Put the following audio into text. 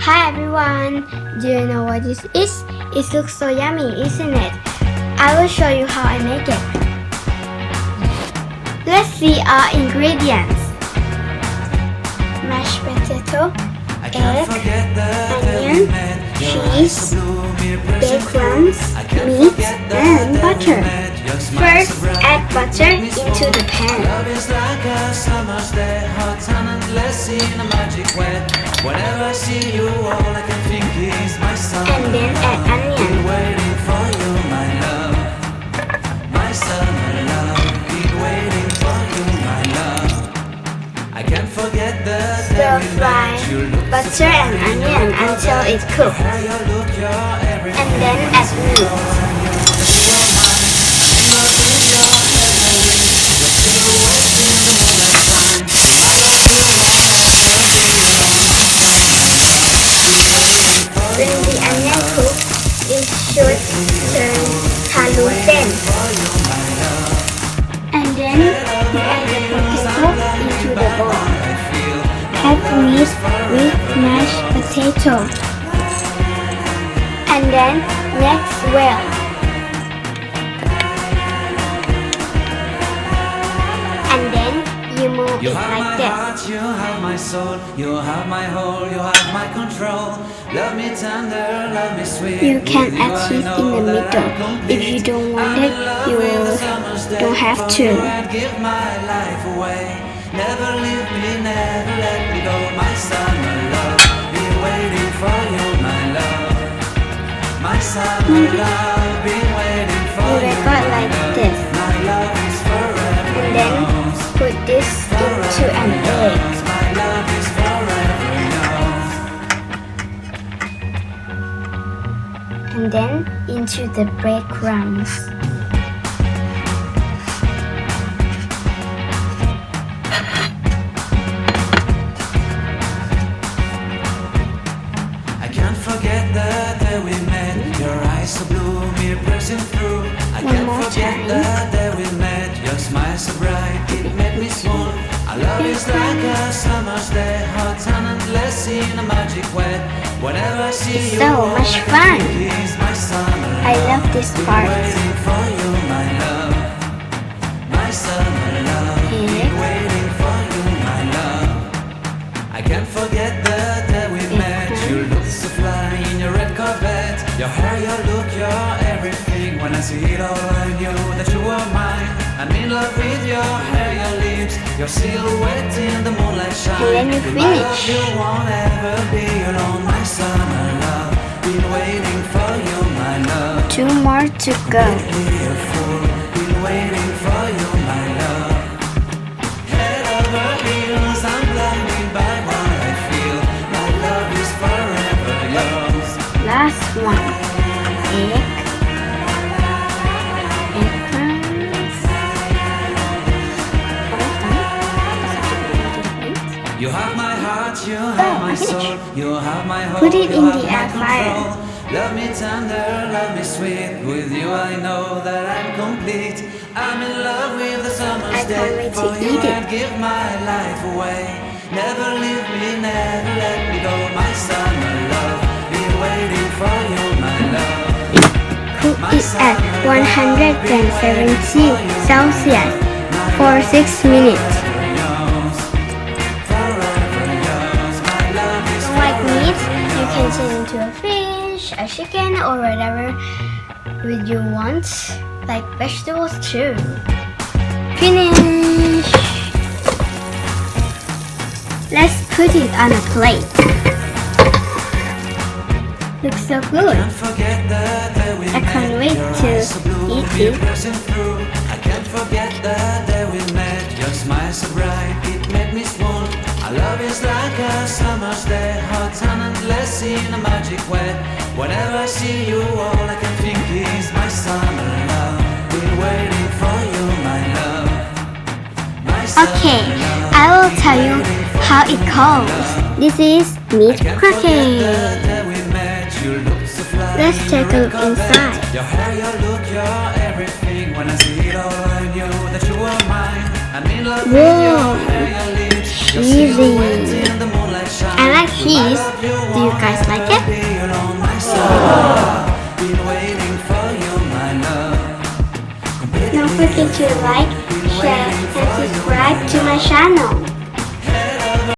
Hi everyone! Do you know what this is? It looks so yummy, isn't it? I will show you how I make it. Let's see our ingredients. Mashed potato, egg, onion, cheese, breadcrumbs, meat, and butter. First, add butter into the pan. And then add onion. Stir fry butter and onion until it cooks. And then add meat. When the onion cooks, it should turn translucent. And then you add the potato into the bowl. Add meat with mashed potato. And then mix well. And then you move it like this. You have my soul, you have my whole, you have my control. Love me tender, love me sweet. You can add cheese in the middle. If you don't want it, you don't have to. Give my life away. Never leave me, never let me go. My summer love, be waiting for you, my love. My summer love, be waiting for you. You record like this. My love is forever. And then put this into an egg. My love is forever yours. And then into the breadcrumbs. I can't forget the day we met. Your eyes so blue, me pressing through. I One can't more forget time. the day we met. Your smile so bright, it made me swoon. Our love is like a summer's day, hot and endless in a magic way. Whenever I see It's you, so all much I can fun. think is my summer I love this love. part. Waiting for you, my love. My summer love. Egg. Waiting for you, my love. I can't forget the day we met. You look so fly in your red Corvette. Your hair, your look, your everything. When I see it all, I knew that you were mine. I'm in love with your hair, your lips, your silhouette in the moonlight shine. And then you In my love, finish. you won't ever be alone, my summer love. Been waiting for you, my love. 2 more to go. Be a fool. Been waiting for you, my love. Head over heels, I'm blinded by what I feel. My love is forever yours. Last one. Egg. Eggplants. You have my heart, you have my soul, you have my whole, Put it you in have the my air fryer. control. Love me tender, love me sweet. With you I know that I'm complete. I'm in love with the summer's I can't day. wait to For you eat it. I'd give my life away. Never leave me, never let me go. My summer love, be waiting for you, my love. Cook it at 170 Celsius for 6 minutes. Don't like meat? You can turn into a fish, a chicken, or whatever you want, like vegetables too. Finish! Let's put it on a plate. Looks so good. I can't wait to eat it. I can't forget the day we met. Your smile so bright, it made me swoon. Our love is like a summer's day, hot and endless in a magic way. Whenever I see you, all I can think is my summer love. Been waiting for you, my love. My Okay, I will tell you how it goes. This is Meat Croquette. Let's take a look inside. Your hair, your look, your everything. When I see it all, I knew that you were mine. I'm in love with your Whoa, hair, your lips, your cheesy. silhouette in the moonlight shine. I like cheese. Do you guys like it? Don't forget to like, share, and subscribe to my channel.